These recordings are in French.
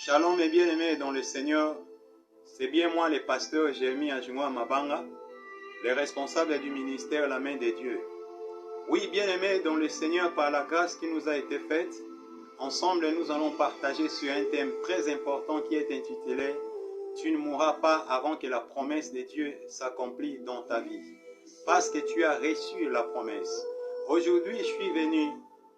Shalom et bien-aimés dans le Seigneur, c'est bien moi le pasteur Jérémie Ajungwa Mabanga, le responsable du ministère La Main de Dieu. Oui, bien-aimés dans le Seigneur, par la grâce qui nous a été faite, ensemble nous allons partager sur un thème très important qui est intitulé « Tu ne mourras pas avant que la promesse de Dieu s'accomplisse dans ta vie ». Parce que tu as reçu la promesse. Aujourd'hui, je suis venu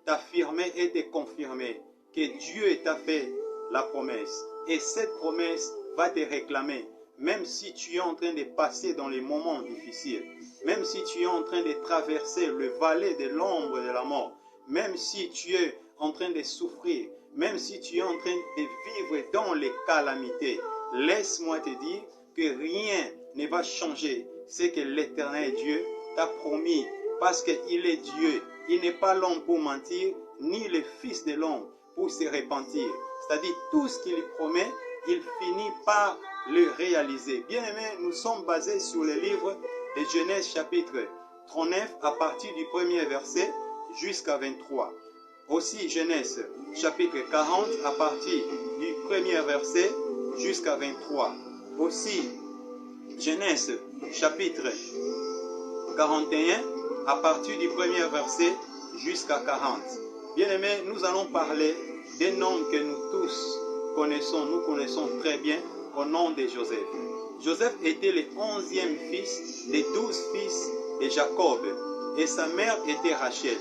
t'affirmer et te confirmer que Dieu t'a fait la promesse. Et cette promesse va te réclamer. Même si tu es en train de passer dans les moments difficiles. Même si tu es en train de traverser le vallée de l'ombre de la mort. Même si tu es en train de souffrir. Même si tu es en train de vivre dans les calamités. Laisse-moi te dire que rien ne va changer. C'est que l'Éternel Dieu t'a promis. Parce qu'il est Dieu. Il n'est pas l'homme pour mentir, ni le Fils de l'homme pour se repentir. C'est-à-dire tout ce qu'il promet, il finit par le réaliser. Bien-aimés, nous sommes basés sur le livre de Genèse chapitre 39 à partir du premier verset jusqu'à 23. Aussi Genèse chapitre 40 à partir du premier verset jusqu'à 23. Aussi Genèse chapitre 41 à partir du premier verset jusqu'à 40. Bien-aimés, nous allons parler d'un homme que nous tous connaissons, nous connaissons très bien, au nom de Joseph. Joseph était le 11e fils des 12 fils de Jacob et sa mère était Rachel.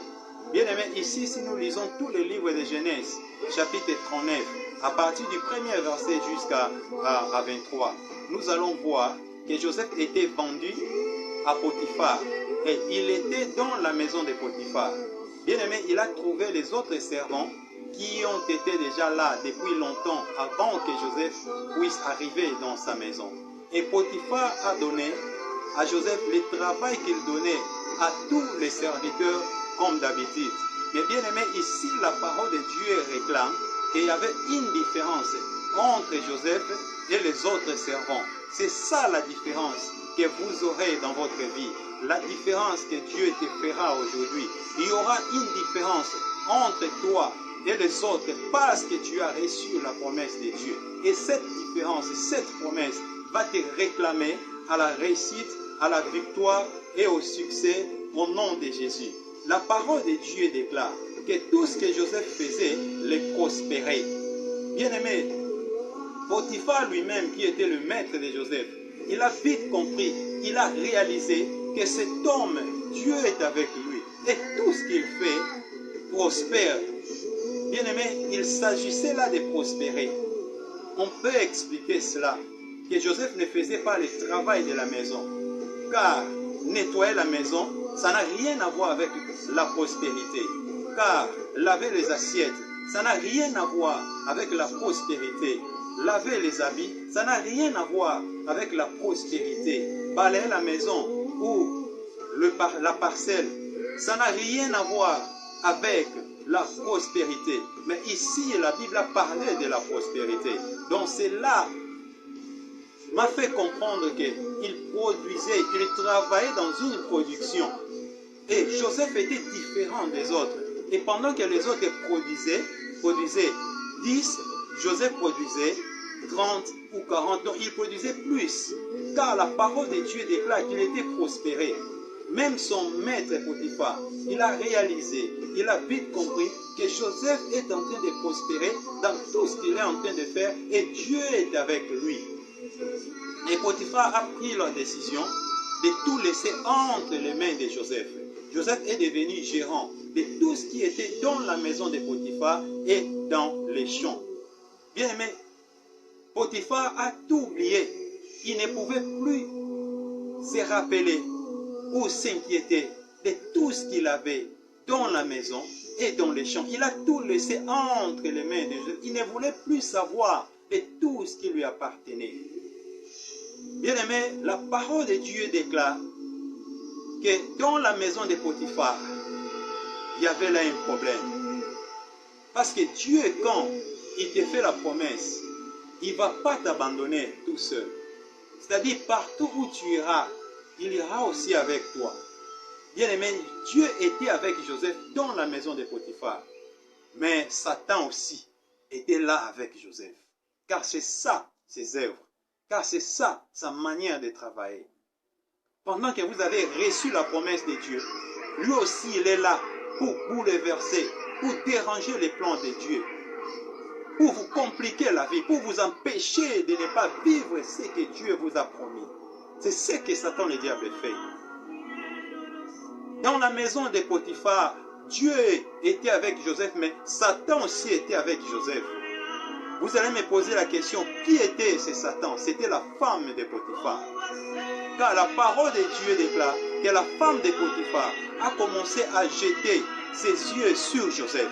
Bien-aimés, ici, si nous lisons tous les livres de Genèse, chapitre 39, à partir du premier verset jusqu'à 23, nous allons voir que Joseph était vendu à Potiphar et il était dans la maison de Potiphar. Bien-aimé, il a trouvé les autres servants qui ont été déjà là depuis longtemps avant que Joseph puisse arriver dans sa maison. Et Potiphar a donné à Joseph le travail qu'il donnait à tous les serviteurs comme d'habitude. Mais bien aimé, ici la parole de Dieu réclame qu'il y avait une différence entre Joseph et les autres servants. C'est ça la différence que vous aurez dans votre vie. La différence que Dieu te fera aujourd'hui. Il y aura une différence entre toi et les autres parce que tu as reçu la promesse de Dieu. Et cette différence, cette promesse va te réclamer à la réussite, à la victoire et au succès au nom de Jésus. La parole de Dieu déclare que tout ce que Joseph faisait les prospérait. Bien-aimé, Potiphar lui-même qui était le maître de Joseph, il a vite compris, il a réalisé que cet homme, Dieu est avec lui. Et tout ce qu'il fait prospère. Bien-aimé, il s'agissait là de prospérer. On peut expliquer cela, que Joseph ne faisait pas le travail de la maison. Car nettoyer la maison, ça n'a rien à voir avec la prospérité. Car laver les assiettes, ça n'a rien à voir avec la prospérité. Laver les habits, ça n'a rien à voir avec la prospérité. Balayer la maison ou la parcelle, ça n'a rien à voir avec la prospérité. Mais ici, la Bible a parlé de la prospérité. Donc cela m'a fait comprendre qu'il produisait, il travaillait dans une production. Et Joseph était différent des autres. Et pendant que les autres produisaient 10, Joseph produisait 30 ou 40. Donc il produisait plus. Car la parole de Dieu déclare qu'il était prospéré. Même son maître Potiphar, il a réalisé, il a vite compris que Joseph est en train de prospérer dans tout ce qu'il est en train de faire et Dieu est avec lui. Et Potiphar a pris la décision de tout laisser entre les mains de Joseph. Joseph est devenu gérant de tout ce qui était dans la maison de Potiphar et dans les champs. Bien aimé, Potiphar a tout oublié. Il ne pouvait plus se rappeler ou s'inquiéter de tout ce qu'il avait dans la maison et dans les champs. Il a tout laissé entre les mains de Joseph. Il ne voulait plus savoir de tout ce qui lui appartenait. Bien-aimé, la parole de Dieu déclare que dans la maison de Potiphar, il y avait là un problème. Parce que Dieu, quand il te fait la promesse, il ne va pas t'abandonner tout seul. C'est-à-dire, partout où tu iras, il ira aussi avec toi. Bien-aimé, Dieu était avec Joseph dans la maison de Potiphar. Mais Satan aussi était là avec Joseph. car c'est ça ses œuvres, car c'est ça sa manière de travailler. Pendant que vous avez reçu la promesse de Dieu, lui aussi il est là pour bouleverser, pour déranger les plans de Dieu, pour vous compliquer la vie, pour vous empêcher de ne pas vivre ce que Dieu vous a promis. C'est ce que Satan le diable fait. Dans la maison de Potiphar, Dieu était avec Joseph, mais Satan aussi était avec Joseph. Vous allez me poser la question, qui était ce Satan? C'était la femme de Potiphar. Car la parole de Dieu déclare que la femme de Potiphar a commencé à jeter ses yeux sur Joseph.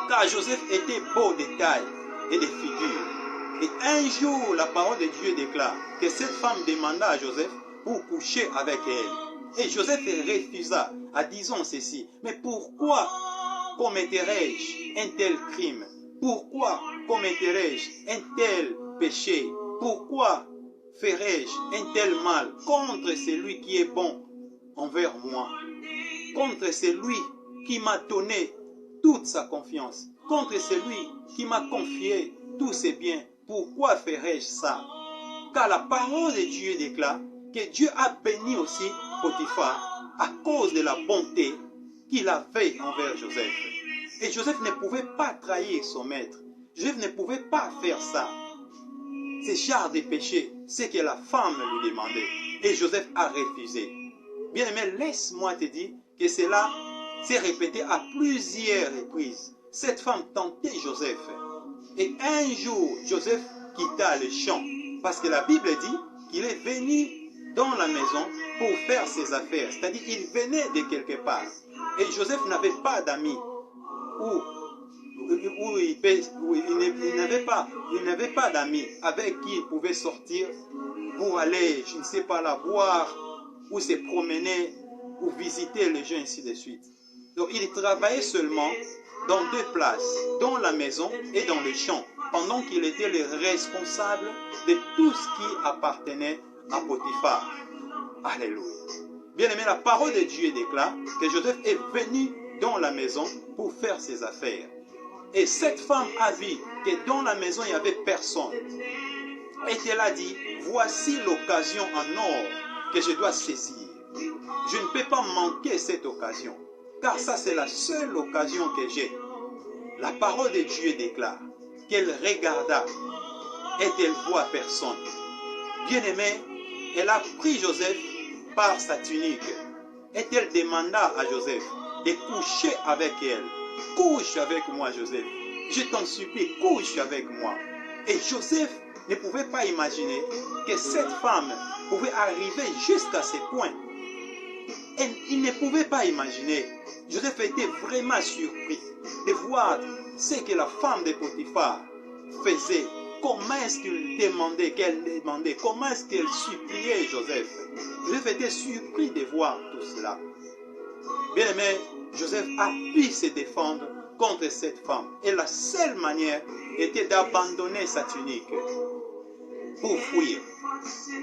Car Joseph était beau de taille et de figure. Et un jour, la parole de Dieu déclare que cette femme demanda à Joseph pour coucher avec elle. Et Joseph refusa en disant ceci: mais pourquoi commettrais-je un tel crime? Pourquoi commettrais-je un tel péché? Pourquoi ferais-je un tel mal contre celui qui est bon envers moi, contre celui qui m'a donné toute sa confiance, contre celui qui m'a confié tous ses biens? Pourquoi ferais-je ça? Car la parole de Dieu déclare que Dieu a béni aussi Potiphar à cause de la bonté qu'il avait envers Joseph. Et Joseph ne pouvait pas trahir son maître. Joseph ne pouvait pas faire ça. Ce genre de péché, c'est que la femme lui demandait. Et Joseph a refusé. Bien aimé, laisse-moi te dire que cela s'est répété à plusieurs reprises. Cette femme tentait Joseph. Et un jour, Joseph quitta le champ. Parce que la Bible dit qu'il est venu dans la maison pour faire ses affaires. C'est-à-dire qu'il venait de quelque part. Et Joseph n'avait pas d'amis. Il n'avait pas d'amis avec qui il pouvait sortir pour aller, je ne sais pas, là, boire ou se promener ou visiter les gens, ainsi de suite. Donc il travaillait seulement dans deux places, dans la maison et dans le champ, pendant qu'il était le responsable de tout ce qui appartenait à Potiphar. Alléluia. Bien aimé, la parole de Dieu déclare que Joseph est venu dans la maison pour faire ses affaires. Et cette femme a vu que dans la maison il n'y avait personne. Et elle a dit: voici l'occasion en or que je dois saisir. Je ne peux pas manquer cette occasion, car ça c'est la seule occasion que j'ai. La parole de Dieu déclare qu'elle regarda et elle voit personne. Bien aimé, elle a pris Joseph par sa tunique et elle demanda à Joseph de coucher avec elle. Couche avec moi, Joseph. Je t'en supplie, couche avec moi. Et Joseph ne pouvait pas imaginer que cette femme pouvait arriver jusqu'à ce point. Et il ne pouvait pas imaginer. Joseph était vraiment surpris de voir ce que la femme de Potiphar faisait. Comment est-ce qu'elle demandait, comment est-ce qu'elle suppliait Joseph. Joseph était surpris de voir tout cela. Bien aimé, Joseph a pu se défendre contre cette femme. Et la seule manière était d'abandonner sa tunique pour fuir.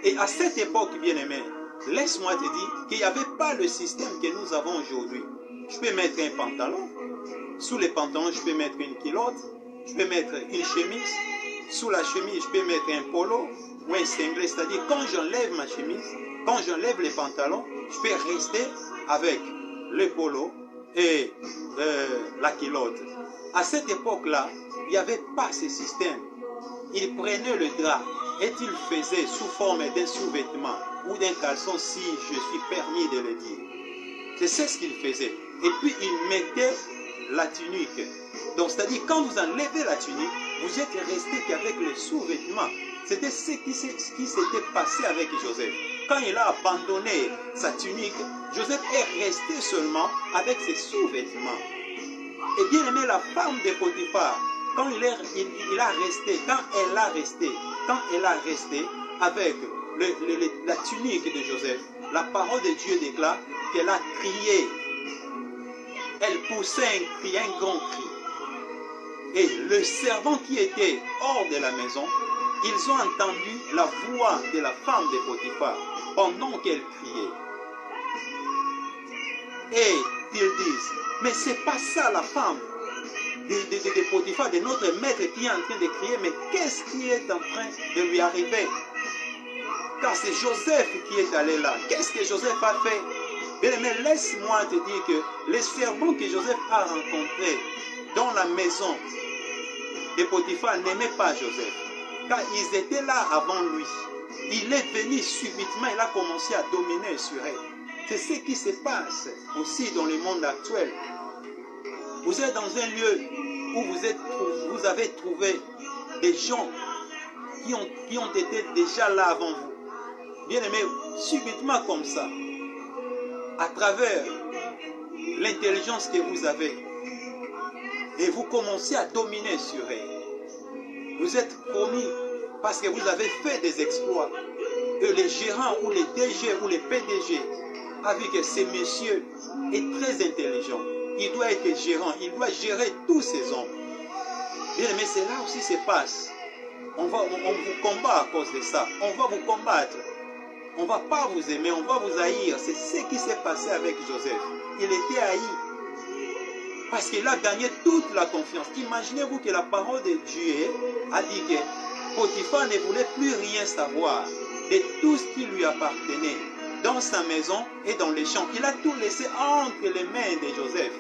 Et à cette époque, bien aimé, laisse-moi te dire qu'il n'y avait pas le système que nous avons aujourd'hui. Je peux mettre un pantalon. Sous les pantalons, je peux mettre une culotte. Je peux mettre une chemise. Sous la chemise, je peux mettre un polo ou un singlet. C'est-à-dire, quand j'enlève ma chemise, quand j'enlève les pantalons, je peux rester avec le polo et la culotte. À cette époque-là, il n'y avait pas ce système. Il prenait le drap et il faisait sous forme d'un sous-vêtement ou d'un caleçon, si je suis permis de le dire. C'est ce qu'il faisait. Et puis il mettait la tunique. Donc c'est-à-dire quand vous enlevez la tunique, vous êtes resté qu'avec le sous-vêtement. C'était ce qui s'était passé avec Joseph. Quand il a abandonné sa tunique, Joseph est resté seulement avec ses sous-vêtements. Et bien aimé, la femme de Potiphar, quand elle a resté avec la tunique de Joseph, la parole de Dieu déclare qu'elle a crié. Elle poussait un cri, un grand cri. Et le servant qui était hors de la maison, ils ont entendu la voix de la femme de Potiphar pendant qu'elle criait. Et ils disent: mais c'est pas ça la femme. de Potiphar, de notre maître qui est en train de crier, mais qu'est-ce qui est en train de lui arriver? Car c'est Joseph qui est allé là. Qu'est-ce que Joseph a fait? Bien-aimé, laisse-moi te dire que les servants que Joseph a rencontrés dans la maison de Potiphar n'aimaient pas Joseph. Car ils étaient là avant lui. Il est venu subitement, il a commencé à dominer sur eux. C'est ce qui se passe aussi dans le monde actuel. Vous êtes dans un lieu où vous avez trouvé des gens qui ont été déjà là avant vous. Bien aimé, subitement comme ça, à travers l'intelligence que vous avez, et vous commencez à dominer sur eux. Vous êtes promis parce que vous avez fait des exploits. Et les gérants ou les DG ou les PDG a vu que ce monsieur est très intelligent. Il doit être gérant, il doit gérer tous ces hommes. Bien aimé, c'est là aussi se passe. On vous combat à cause de ça. On va vous combattre. On ne va pas vous aimer, on va vous haïr. C'est ce qui s'est passé avec Joseph. Il était haï. Parce qu'il a gagné toute la confiance. Imaginez-vous que la parole de Dieu a dit que Potiphar ne voulait plus rien savoir de tout ce qui lui appartenait dans sa maison et dans les champs. Il a tout laissé entre les mains de Joseph.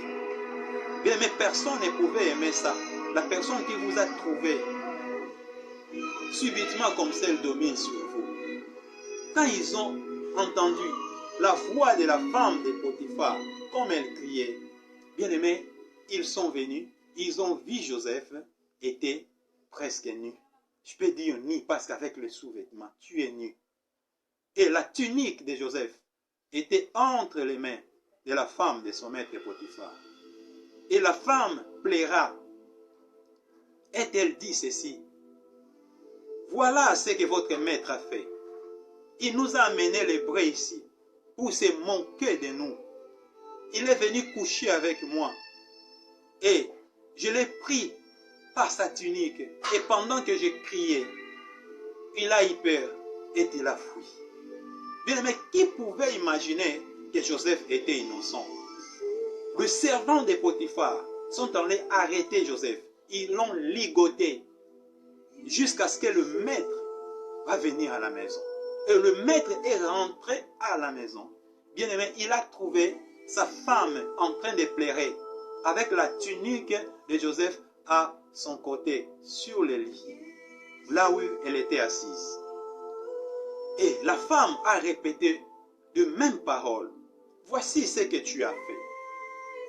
Bien, mais personne ne pouvait aimer ça. La personne qui vous a trouvé, subitement comme celle domine sur vous. Quand ils ont entendu la voix de la femme de Potiphar, comme elle criait, bien aimé, ils sont venus, ils ont vu Joseph était presque nu. Je peux dire nu parce qu'avec le sous-vêtement, tu es nu. Et la tunique de Joseph était entre les mains de la femme de son maître Potiphar. Et la femme plaira. Et elle dit ceci: voilà ce que votre maître a fait. Il nous a amené les brais ici pour se moquer de nous. Il est venu coucher avec moi. Et je l'ai pris par sa tunique. Et pendant que je criais, il a eu peur et il a fui. Bien, mais qui pouvait imaginer que Joseph était innocent? Les servants de Potiphar sont allés arrêter Joseph. Ils l'ont ligoté jusqu'à ce que le maître va venir à la maison. Et le maître est rentré à la maison. Bien aimé, il a trouvé sa femme en train de pleurer avec la tunique de Joseph à son côté sur le lit, là où elle était assise. Et la femme a répété de mêmes paroles. Voici ce que tu as fait.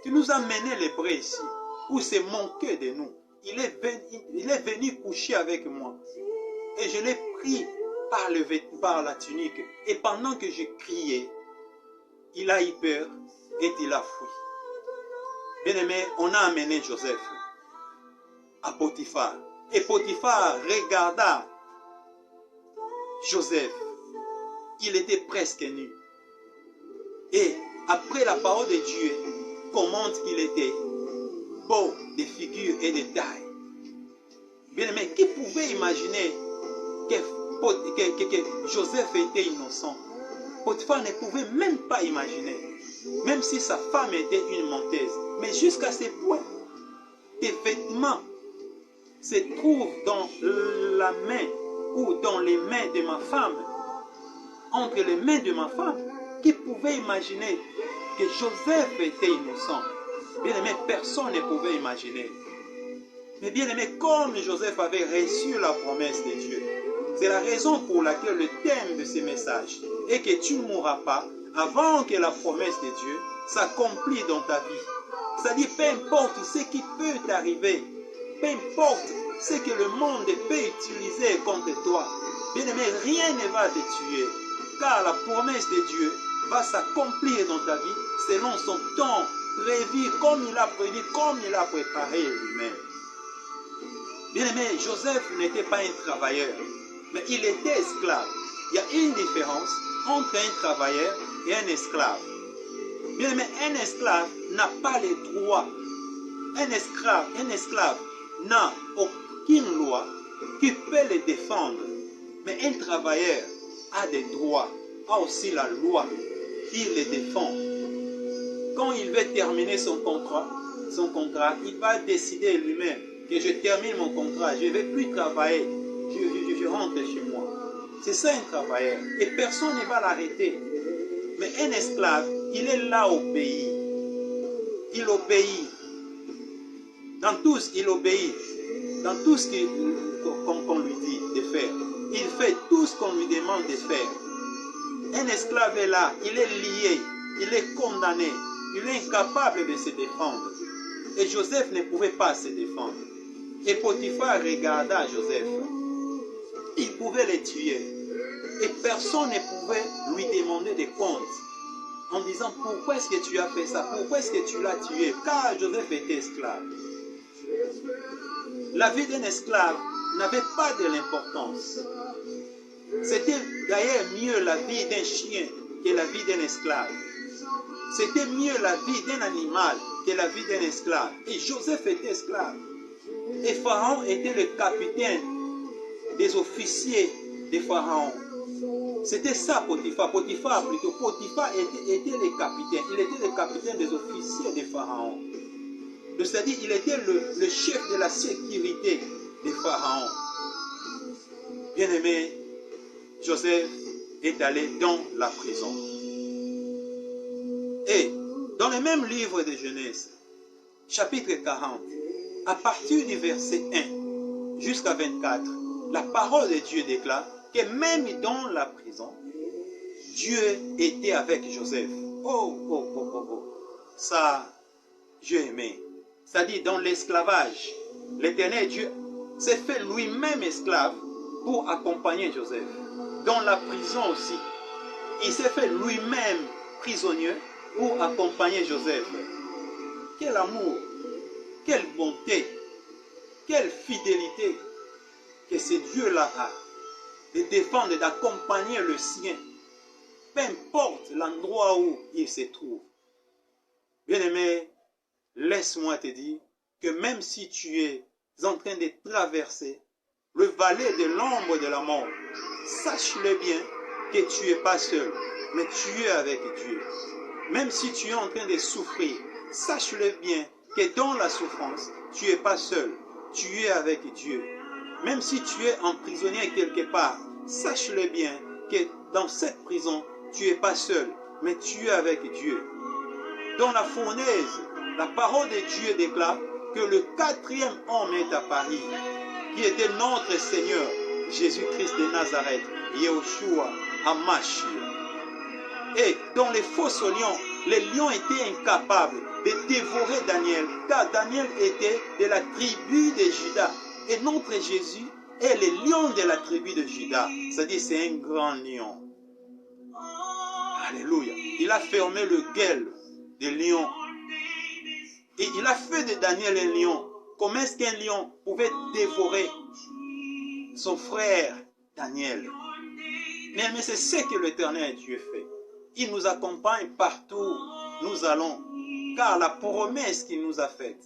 Tu nous as mené les brais ici pour se moquer de nous. Il est venu coucher avec moi. Et je l'ai pris par la tunique. Et pendant que je criais, il a eu peur et il a fui. Bien aimé, on a amené Joseph à Potiphar. Et Potiphar regarda Joseph. Il était presque nu. Et après la parole de Dieu, commente qu'il était beau de figure et de taille. Bien aimé, qui pouvait imaginer que Joseph était innocent? Potiphar ne pouvait même pas imaginer. Même si sa femme était une menteuse. Mais jusqu'à ce point, tes vêtements se trouvent dans la main ou dans les mains de ma femme. Entre les mains de ma femme. Qui pouvait imaginer que Joseph était innocent? Bien aimé, personne ne pouvait imaginer. Mais bien aimé, comme Joseph avait reçu la promesse de Dieu, c'est la raison pour laquelle le thème de ce message est que tu ne mourras pas avant que la promesse de Dieu s'accomplisse dans ta vie. C'est-à-dire, peu importe ce qui peut t'arriver, peu importe ce que le monde peut utiliser contre toi, bien aimé, rien ne va te tuer, car la promesse de Dieu va s'accomplir dans ta vie selon son temps prévu, comme il a prévu, comme il a préparé lui-même. Bien aimé, Joseph n'était pas un travailleur, mais il était esclave. Il y a une différence entre un travailleur et un esclave. Bien aimé, un esclave n'a pas les droits. Un esclave n'a aucune loi qui peut le défendre. Mais un travailleur a des droits, a aussi la loi qui le défend. Quand il veut terminer son contrat, son contrat, il va décider lui-même que je termine mon contrat, je ne vais plus travailler, je rentre chez moi. C'est ça un travailleur. Et personne ne va l'arrêter. Mais un esclave, il est là au pays. Il obéit. Dans tout ce qu'il obéit. Dans tout ce qu'on lui dit de faire. Il fait tout ce qu'on lui demande de faire. Un esclave est là, il est lié, il est condamné, il est incapable de se défendre. Et Joseph ne pouvait pas se défendre. Et Potiphar regarda Joseph. Il pouvait le tuer. Et personne ne pouvait lui demander des comptes. En disant, pourquoi est-ce que tu as fait ça? Pourquoi est-ce que tu l'as tué? Car Joseph était esclave. La vie d'un esclave n'avait pas de l'importance. C'était d'ailleurs mieux la vie d'un chien que la vie d'un esclave. C'était mieux la vie d'un animal que la vie d'un esclave. Et Joseph était esclave. Et Pharaon était le capitaine des officiers de Pharaon. C'était ça Potiphar. Potiphar était le capitaine. Il était le capitaine des officiers de Pharaon. C'est-à-dire il était le chef de la sécurité de Pharaon. Bien-aimé, Joseph est allé dans la prison. Et dans le même livre de Genèse, chapitre 40, à partir du verset 1 jusqu'à 24, la parole de Dieu déclare que même dans la prison, Dieu était avec Joseph. Ça, Dieu aimé. C'est-à-dire dans l'esclavage, l'Éternel Dieu s'est fait lui-même esclave pour accompagner Joseph. Dans la prison aussi, il s'est fait lui-même prisonnier pour accompagner Joseph. Quel amour, quelle bonté, quelle fidélité que ce Dieu-là a de défendre et d'accompagner le sien, peu importe l'endroit où il se trouve. Bien-aimé, laisse-moi te dire que même si tu es en train de traverser le vallée de l'ombre de la mort, sache-le bien que tu n'es pas seul, mais tu es avec Dieu. Même si tu es en train de souffrir, sache-le bien que dans la souffrance, tu n'es pas seul, tu es avec Dieu. Même si tu es emprisonné quelque part, sache-le bien que dans cette prison, tu n'es pas seul, mais tu es avec Dieu. Dans la fournaise, la parole de Dieu déclare que le quatrième homme est apparu, qui était notre Seigneur, Jésus-Christ de Nazareth, Yeshua HaMashiach. Et dans les fosses lions, les lions étaient incapables de dévorer Daniel, car Daniel était de la tribu de Juda. Et notre Jésus est le lion de la tribu de Juda. C'est-à-dire c'est un grand lion. Alléluia. Il a fermé le gueule des lions. Et il a fait de Daniel un lion. Comment est-ce qu'un lion pouvait dévorer son frère Daniel? Mais c'est ce que l'Éternel Dieu fait. Il nous accompagne partout où nous allons. Car la promesse qu'il nous a faite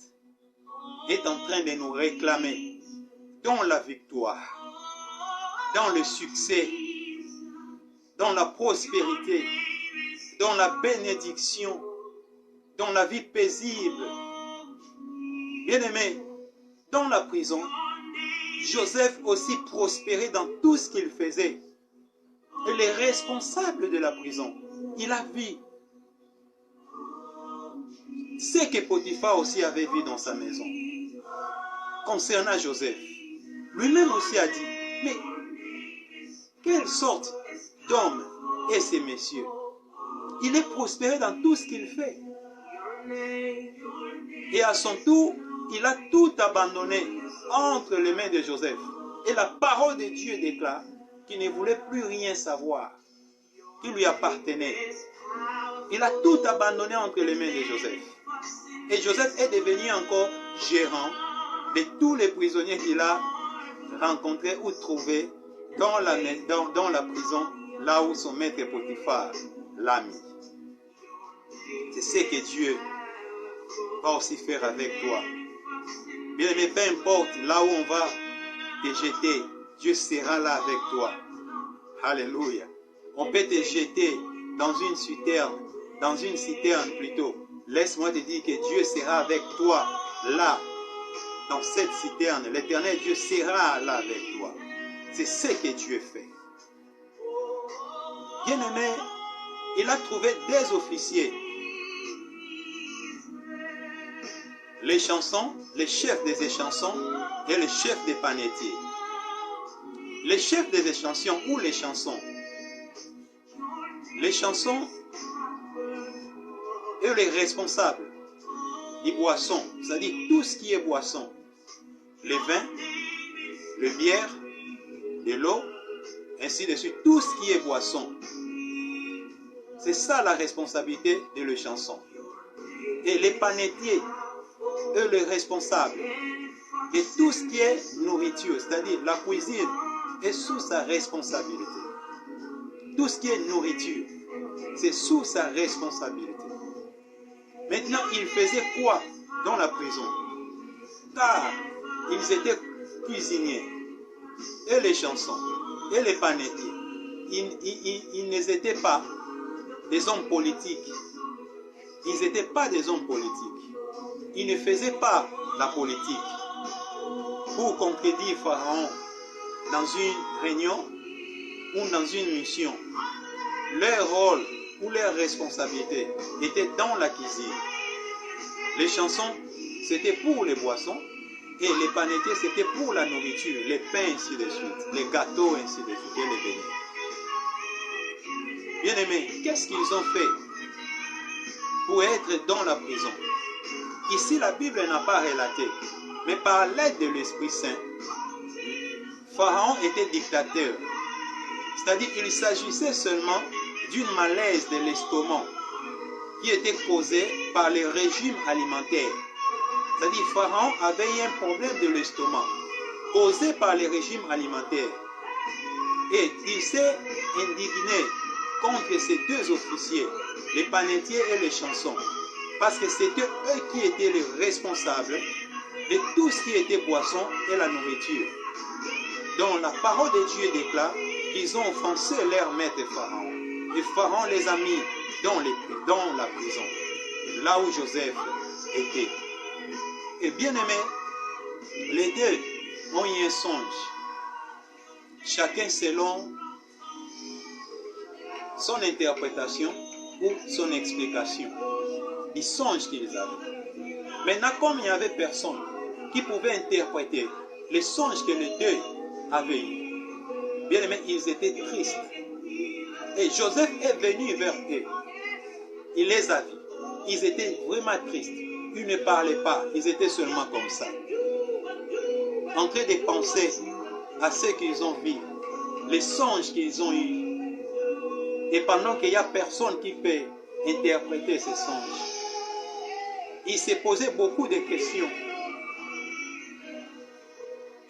est en train de nous réclamer dans la victoire, dans le succès, dans la prospérité, dans la bénédiction, dans la vie paisible. Bien-aimé, dans la prison, Joseph aussi prospérait dans tout ce qu'il faisait. Et les responsables de la prison, il a vu ce que Potiphar aussi avait vu dans sa maison. Concernant Joseph, lui-même aussi a dit, mais quelle sorte d'homme est ce monsieur? Il est prospéré dans tout ce qu'il fait. Et à son tour, il a tout abandonné entre les mains de Joseph. Et la parole de Dieu déclare qu'il ne voulait plus rien savoir, qui lui appartenait. Il a tout abandonné entre les mains de Joseph. Et Joseph est devenu encore gérant de tous les prisonniers qu'il a rencontrés ou trouvés dans la prison, là où son maître Potiphar l'a mis. C'est ce que Dieu va aussi faire avec toi. Bien aimé, peu importe là où on va te jeter, Dieu sera là avec toi. Alléluia. On peut te jeter dans une citerne plutôt. laisse-moi te dire que Dieu sera avec toi là, dans cette citerne. L'Éternel Dieu sera là avec toi. C'est ce que Dieu fait. Bien-aimé, il a trouvé des officiers. Les chansons, les chefs des échansons et les chefs des panetiers. Les chefs des échansons ou les chansons. Les chansons et les responsables des boissons, c'est-à-dire tout ce qui est boisson. Les vins, le bière, de l'eau, ainsi de suite. Tout ce qui est boisson. C'est ça la responsabilité de la chanson. Et les panetiers, eux les responsables de tout ce qui est nourriture, c'est-à-dire la cuisine, est sous sa responsabilité. Tout ce qui est nourriture, c'est sous sa responsabilité. Maintenant, ils faisaient quoi dans la prison? Car ils étaient cuisiniers, et les chansons, et les panetiers. Ils n'étaient pas des hommes politiques. Ils n'étaient pas des hommes politiques. Ils ne faisaient pas la politique pour contredire Pharaon dans une réunion ou dans une mission. Leur rôle ou leur responsabilité était dans la cuisine. Les chansons, c'était pour les boissons, et les panetiers, c'était pour la nourriture, les pains, ainsi de suite, les gâteaux, ainsi de suite, et les bénis. Bien-aimés, qu'est-ce qu'ils ont fait pour être dans la prison? Ici, la Bible n'a pas relaté, mais par l'aide de l'Esprit Saint, Pharaon était dictateur. C'est-à-dire qu'il s'agissait seulement d'une malaise de l'estomac qui était causée par le régime alimentaire. C'est-à-dire que Pharaon avait un problème de l'estomac causé par le régime alimentaire. Et il s'est indigné contre ces deux officiers, les panetiers et les chansons, parce que c'était eux qui étaient les responsables de tout ce qui était boisson et la nourriture. Donc la parole de Dieu déclare qu'ils ont offensé leur maître Pharaon. Et Pharaon les a mis dans la prison, là où Joseph était. Et bien aimé, les deux ont eu un songe, chacun selon son interprétation ou son explication du songe qu'ils avaient. Maintenant, comme il n'y avait personne qui pouvait interpréter les songes que les deux avaient eu, bien aimé, ils étaient tristes. Et Joseph est venu vers eux. Il les a vus. Ils étaient vraiment tristes. Ils ne parlaient pas. Ils étaient seulement comme ça. En train de penser à ce qu'ils ont vu, les songes qu'ils ont eus. Et pendant qu'il n'y a personne qui peut interpréter ces songes, il s'est posé beaucoup de questions.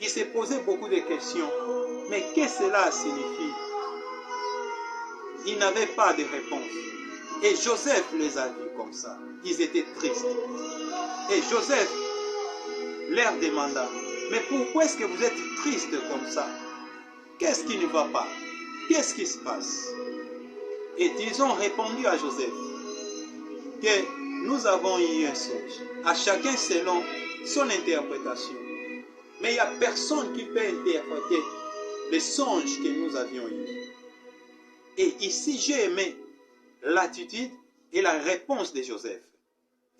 Il s'est posé beaucoup de questions. Mais qu'est-ce que cela signifie? Il n'avait pas de réponse. Et Joseph les a vus comme ça. Ils étaient tristes. Et Joseph leur demanda, mais pourquoi est-ce que vous êtes tristes comme ça? Qu'est-ce qui ne va pas? Qu'est-ce qui se passe? Et ils ont répondu à Joseph que nous avons eu un songe, à chacun selon son interprétation. Mais il n'y a personne qui peut interpréter les songes que nous avions eus. Et ici, j'ai aimé l'attitude et la réponse de Joseph.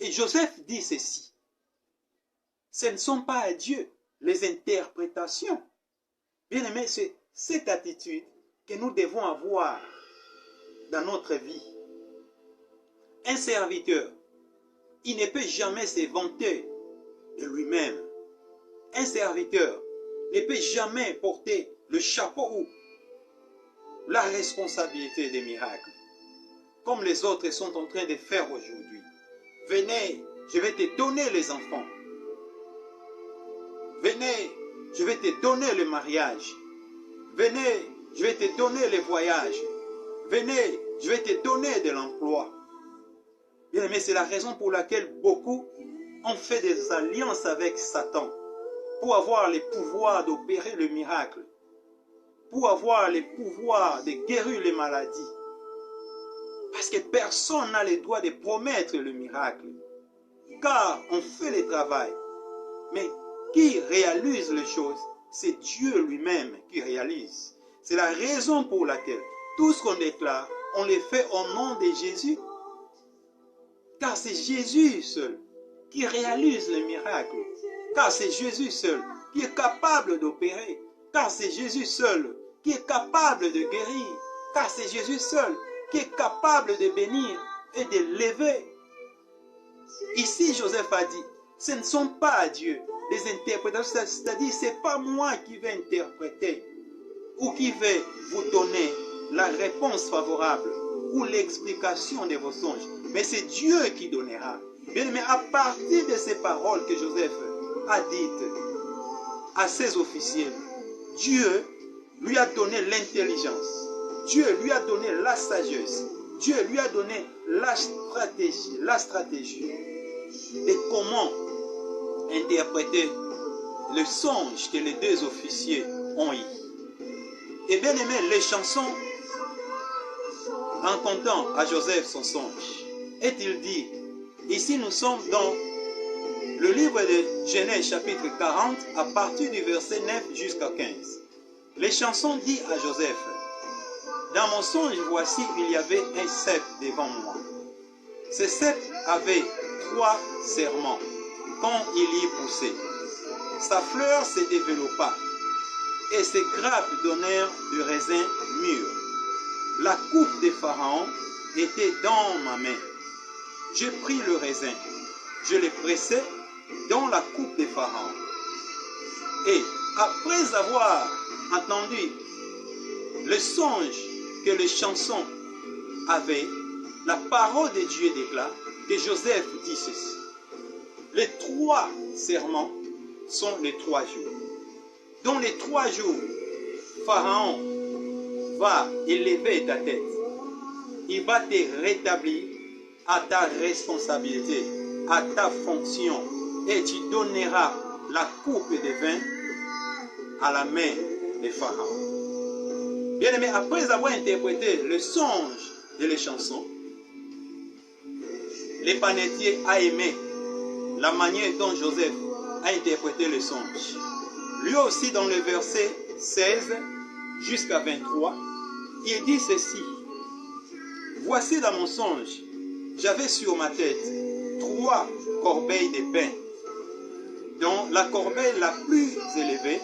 Et Joseph dit ceci: ce ne sont pas à Dieu les interprétations. Bien aimé, c'est cette attitude que nous devons avoir dans notre vie. Un serviteur, il ne peut jamais se vanter de lui-même. Un serviteur ne peut jamais porter le chapeau ou la responsabilité des miracles, comme les autres sont en train de faire aujourd'hui. Venez, je vais te donner les enfants. Venez, je vais te donner le mariage. Venez, je vais te donner les voyages. Venez, je vais te donner de l'emploi. Bien aimé, c'est la raison pour laquelle beaucoup ont fait des alliances avec Satan pour avoir les pouvoirs d'opérer le miracle, pour avoir les pouvoirs de guérir les maladies. Parce que personne n'a le droit de promettre le miracle. Car on fait le travail. Mais qui réalise les choses, c'est Dieu lui-même qui réalise. C'est la raison pour laquelle tout ce qu'on déclare, on le fait au nom de Jésus. Car c'est Jésus seul qui réalise le miracle. Car c'est Jésus seul qui est capable d'opérer. Car c'est Jésus seul qui est capable de guérir. Car c'est Jésus seul qui est capable de bénir et de lever. Ici, Joseph a dit, ce ne sont pas Dieu les interprétations, c'est-à-dire ce n'est pas moi qui vais interpréter ou qui vais vous donner la réponse favorable ou l'explication de vos songes, mais c'est Dieu qui donnera. Mais à partir de ces paroles que Joseph a dites à ses officiers, Dieu lui a donné l'intelligence, Dieu lui a donné la sagesse, Dieu lui a donné la stratégie de comment interpréter le songe que les deux officiers ont eu. Et bien aimé, les chansons racontant à Joseph son songe, est-il dit, ici nous sommes dans le livre de Genèse chapitre 40 à partir du verset 9 jusqu'à 15. Les chansons disent à Joseph, dans mon songe, voici, il y avait un cep devant moi. Ce cep avait 3 serments quand il y poussait. Sa fleur se développa et ses grappes donnèrent du raisin mûr. La coupe de Pharaon était dans ma main. Je pris le raisin, je le pressai dans la coupe de Pharaon. Et après avoir entendu le songe que les chansons avaient, la parole de Dieu déclare que Joseph dit ceci. Les 3 serments sont les 3 jours. Dans les 3 jours, Pharaon va élever ta tête. Il va te rétablir à ta responsabilité, à ta fonction. Et tu donneras la coupe de vin à la main de Pharaon. Bien aimé, après avoir interprété le songe de les chansons, l'épanetier a aimé la manière dont Joseph a interprété le songe. Lui aussi, dans le verset 16 jusqu'à 23, il dit ceci. Voici dans mon songe, j'avais sur ma tête 3 corbeilles de pain. Dans la corbeille la plus élevée,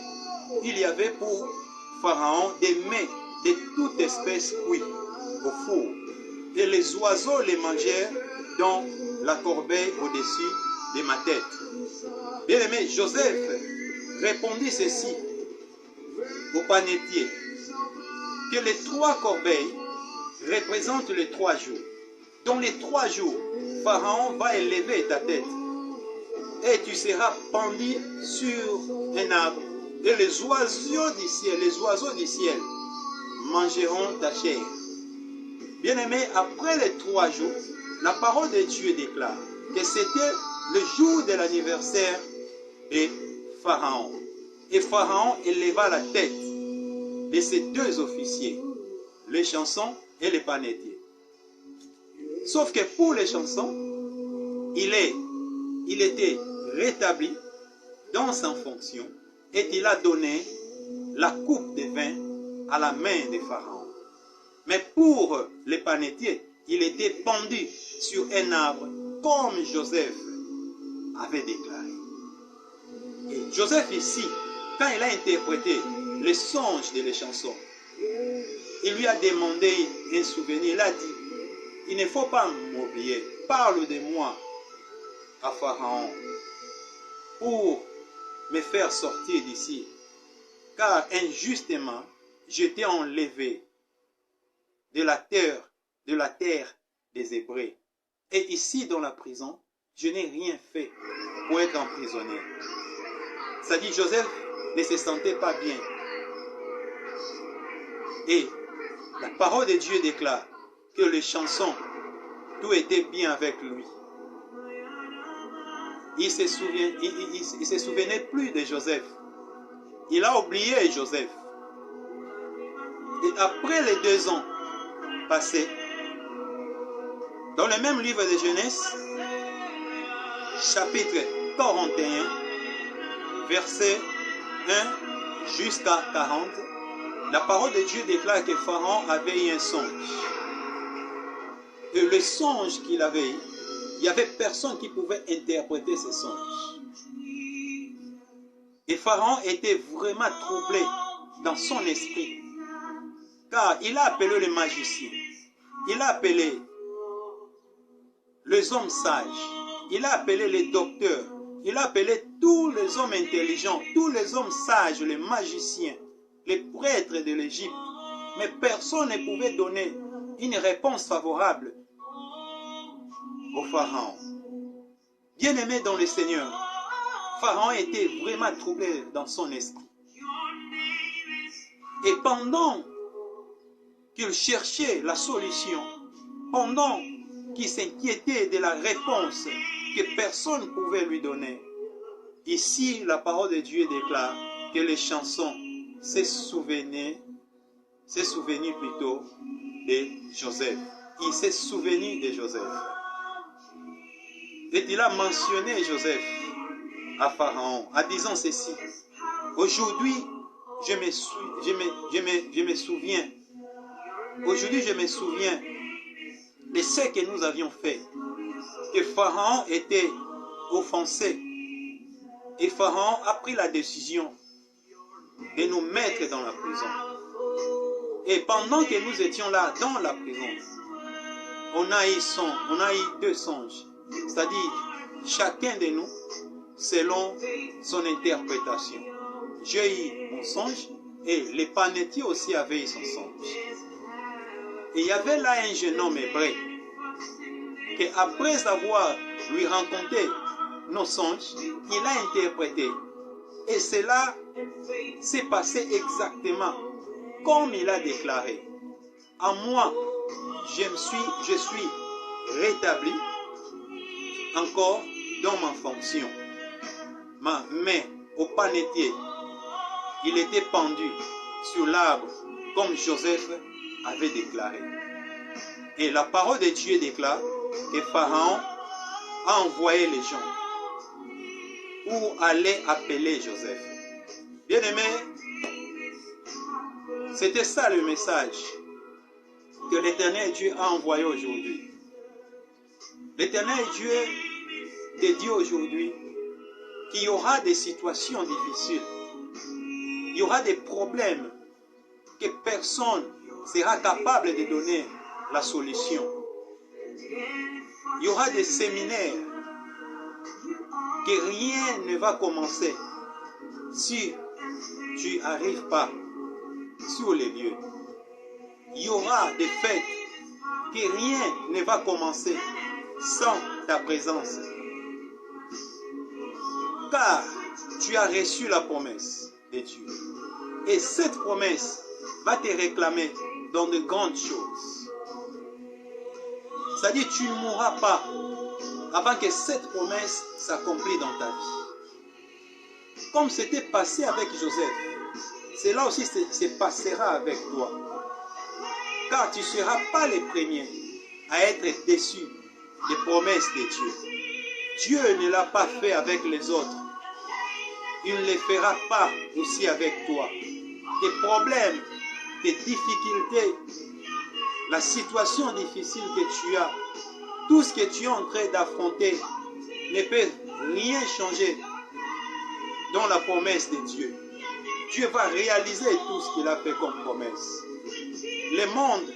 il y avait pour Pharaon des mets de toute espèce cuits au four. Et les oiseaux les mangèrent dans la corbeille au-dessus de ma tête. Bien aimé, Joseph répondit ceci au panetier, que les 3 corbeilles représentent les 3 jours. Dans les 3 jours, Pharaon va élever ta tête et tu seras pendu sur un arbre et les oiseaux du ciel mangeront ta chair. Bien aimé, après les 3 jours, la parole de Dieu déclare que c'était le jour de l'anniversaire de Pharaon. Et Pharaon éleva la tête de ces 2 officiers, les chansons et les panetiers. Sauf que pour les chansons, il était rétabli dans sa fonction et il a donné la coupe de vin à la main de Pharaon. Mais pour les panetiers, il était pendu sur un arbre comme Joseph avait déclaré. Et Joseph ici, quand il a interprété le songe de les chansons, il lui a demandé un souvenir. Il a dit, il ne faut pas m'oublier, parle de moi à Pharaon pour me faire sortir d'ici, car injustement je t'ai enlevé de la terre des Hébreux. Et ici dans la prison, je n'ai rien fait pour être emprisonné. Ça dit, Joseph ne se sentait pas bien. Et la parole de Dieu déclare que les chansons, tout était bien avec lui. Il se souvenait plus de Joseph. Il a oublié Joseph. Et après les 2 ans passés, Dans le même livre de Genèse, chapitre 41, verset 1 jusqu'à 40, la parole de Dieu déclare que Pharaon avait eu un songe. Et le songe qu'il avait eu, il n'y avait personne qui pouvait interpréter ce songe. Et Pharaon était vraiment troublé dans son esprit. Car il a appelé les magiciens. Il a appelé les hommes sages. Il a appelé les docteurs. Il a appelé tous les hommes intelligents, tous les hommes sages, les magiciens, les prêtres de l'Égypte. Mais personne ne pouvait donner une réponse favorable au Pharaon. Bien-aimé dans le Seigneur, Pharaon était vraiment troublé dans son esprit. Et pendant qu'il cherchait la solution, pendant qu'il s'inquiétait de la réponse que personne ne pouvait lui donner, ici la parole de Dieu déclare que les chansons s'est souvenu plutôt de Joseph. Il s'est souvenu de Joseph. Et il a mentionné Joseph à Pharaon en disant ceci. Aujourd'hui, je me souviens. Aujourd'hui, je me souviens de ce que nous avions fait. Que Pharaon était offensé. Et Pharaon a pris la décision de nous mettre dans la prison. Et pendant que nous étions là, dans la prison, on a eu deux songes. C'est-à-dire, chacun de nous, selon son interprétation. J'ai eu mon songe et les panetiers aussi avaient eu son songe. Et il y avait là un jeune homme hébreu qui, après avoir lui rencontré nos songes, il a interprété. Et cela s'est passé exactement comme il a déclaré. En moi, je suis rétabli encore dans ma fonction. Mais au panetier, il était pendu sur l'arbre comme Joseph avait déclaré. Et la parole de Dieu déclare que Pharaon a envoyé les gens pour aller appeler Joseph. Bien-aimé, c'était ça le message que l'Éternel Dieu a envoyé aujourd'hui. L'Éternel Dieu te dit aujourd'hui qu'il y aura des situations difficiles. Il y aura des problèmes que personne ne sera capable de donner la solution. Il y aura des séminaires que rien ne va commencer si tu n'arrives pas sur les lieux. Il y aura des fêtes que rien ne va commencer sans ta présence. Car tu as reçu la promesse de Dieu. Et cette promesse va te réclamer dans de grandes choses. C'est-à-dire, tu ne mourras pas avant que cette promesse s'accomplisse dans ta vie. Comme c'était passé avec Joseph, cela aussi se passera avec toi. Car tu ne seras pas les premiers à être déçus des promesses de Dieu. Dieu ne l'a pas fait avec les autres. Il ne le fera pas aussi avec toi. Tes problèmes, tes difficultés, la situation difficile que tu as, tout ce que tu es en train d'affronter ne peut rien changer dans la promesse de Dieu. Dieu va réaliser tout ce qu'il a fait comme promesse. Le monde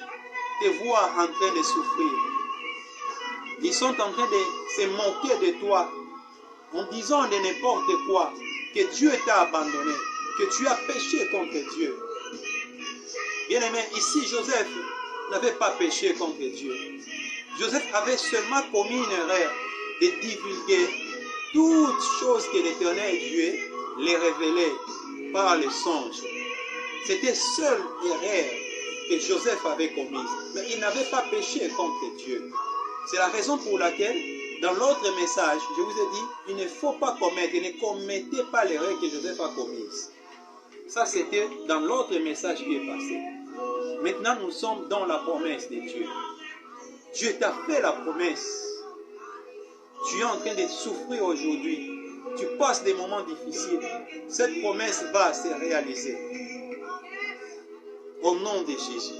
te voit en train de souffrir. Ils sont en train de se moquer de toi en disant de n'importe quoi, que Dieu t'a abandonné, que tu as péché contre Dieu. Bien-aimé, ici Joseph n'avait pas péché contre Dieu. Joseph avait seulement commis une erreur de divulguer toutes choses que l'Éternel Dieu les révélait par les songes. C'était seule erreur que Joseph avait commise. Mais il n'avait pas péché contre Dieu. C'est la raison pour laquelle, dans l'autre message, je vous ai dit, il ne faut pas commettre, ne commettez pas l'erreur que Joseph a commise. Ça, c'était dans l'autre message qui est passé. Maintenant, nous sommes dans la promesse de Dieu. Dieu t'a fait la promesse. Tu es en train de souffrir aujourd'hui. Tu passes des moments difficiles. Cette promesse va se réaliser. Au nom de Jésus.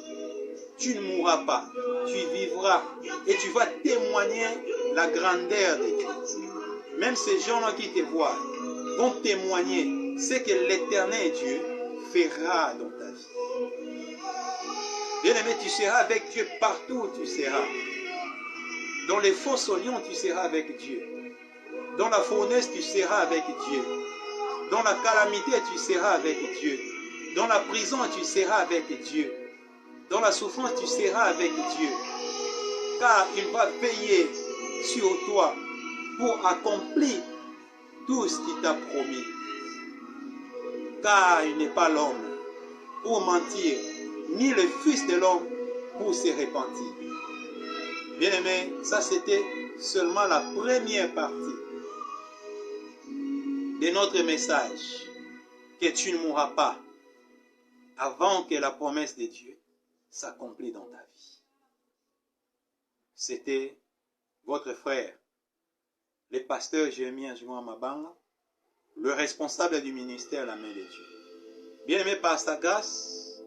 Tu ne mourras pas. Tu vivras. Et tu vas témoigner la grandeur de Dieu. Même ces gens-là qui te voient vont témoigner ce que l'Éternel Dieu fera dans ta vie. Bien-aimé, tu seras avec Dieu partout où tu seras. Dans les fosses aux lions, tu seras avec Dieu. Dans la fournaise, tu seras avec Dieu. Dans la calamité, tu seras avec Dieu. Dans la prison, tu seras avec Dieu. Dans la souffrance, tu seras avec Dieu. Car il va veiller sur toi pour accomplir tout ce qu'il t'a promis. Car il n'est pas l'homme pour mentir, ni le Fils de l'homme pour se repentir. Bien-aimé, ça c'était seulement la première partie de notre message, que tu ne mourras pas avant que la promesse de Dieu s'accomplisse dans ta vie. C'était votre frère, le pasteur Jérémie Ajunwa Mabanga, le responsable du ministère La Main de Dieu. Bien-aimé, par sa grâce,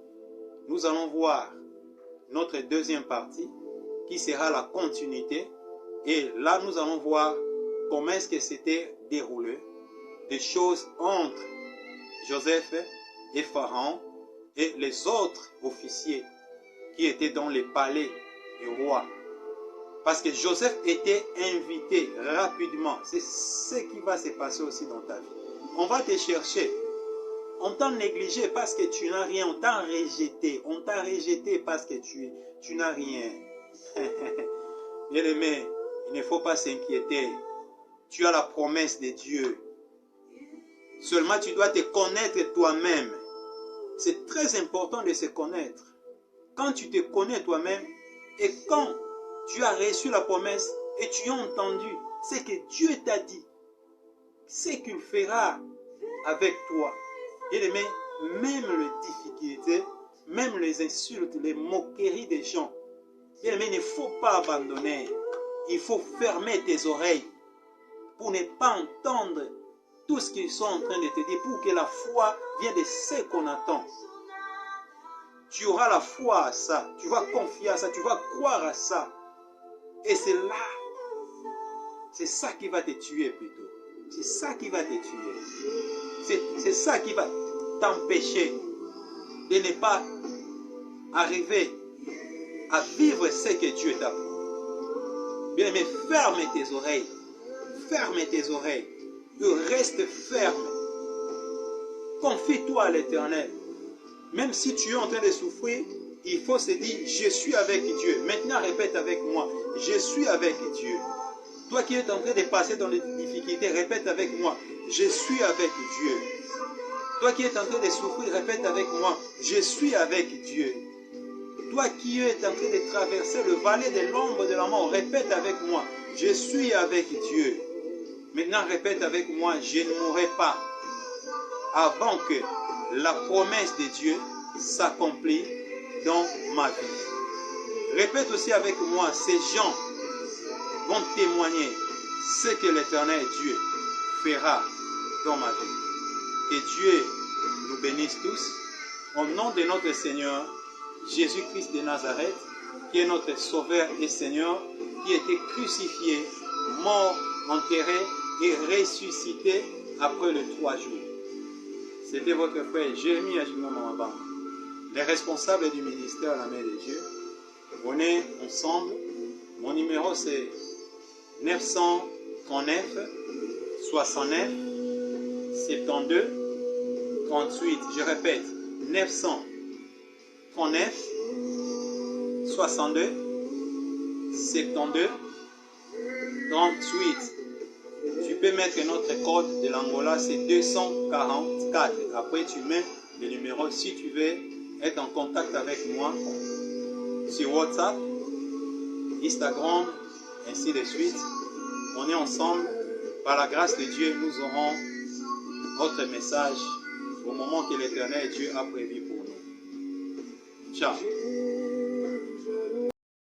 nous allons voir notre deuxième partie qui sera la continuité. Et là, nous allons voir comment est-ce que c'était déroulé des choses entre Joseph et Pharaon et les autres officiers qui étaient dans les palais du roi. Parce que Joseph était invité rapidement. C'est ce qui va se passer aussi dans ta vie. On va te chercher. On t'a négligé parce que tu n'as rien. On t'a rejeté. On t'a rejeté parce que tu n'as rien. Bien-aimé, il ne faut pas s'inquiéter. Tu as la promesse de Dieu. Seulement tu dois te connaître toi-même. C'est très important de se connaître. Quand tu te connais toi-même et quand tu as reçu la promesse et tu as entendu ce que Dieu t'a dit, ce qu'il fera avec toi. Bien-aimé, même les difficultés, même les insultes, les moqueries des gens, bien-aimé, il ne faut pas abandonner. Il faut fermer tes oreilles pour ne pas entendre tout ce qu'ils sont en train de te dire, pour que la foi vienne de ce qu'on attend. Tu auras la foi à ça, tu vas confier à ça, tu vas croire à ça. Et c'est là, c'est ça qui va te tuer plutôt. C'est ça qui va te tuer. C'est ça qui va t'empêcher de ne pas arriver à vivre ce que Dieu t'a promis. Bien aimé, ferme tes oreilles. Ferme tes oreilles. Reste ferme. Confie-toi à l'Éternel. Même si tu es en train de souffrir, il faut se dire, je suis avec Dieu. Maintenant, répète avec moi, je suis avec Dieu. Toi qui es en train de passer dans les difficultés, répète avec moi, je suis avec Dieu. Toi qui es en train de souffrir, répète avec moi, je suis avec Dieu. Toi qui es en train de traverser le vallée de l'ombre de la mort, répète avec moi, je suis avec Dieu. Maintenant, répète avec moi, je ne mourrai pas avant que la promesse de Dieu s'accomplisse dans ma vie. Répète aussi avec moi, ces gens vont témoigner ce que l'Éternel Dieu fera dans ma vie. Que Dieu nous bénisse tous. Au nom de notre Seigneur, Jésus-Christ de Nazareth, qui est notre Sauveur et Seigneur, qui a été crucifié, mort, enterré et ressuscité après les 3 jours. C'était votre frère Jérémie Ajunwa Mabanga, les responsables du ministère La Main de Dieu. On est ensemble. Mon numéro c'est 939 69 72 38. Je répète, 939 62 72 38. Tu peux mettre notre code de l'Angola, c'est 244. Après, tu mets le numéro si tu veux être en contact avec moi sur WhatsApp, Instagram, ainsi de suite. On est ensemble. Par la grâce de Dieu, nous aurons votre message au moment que l'Éternel Dieu a prévu pour nous. Ciao.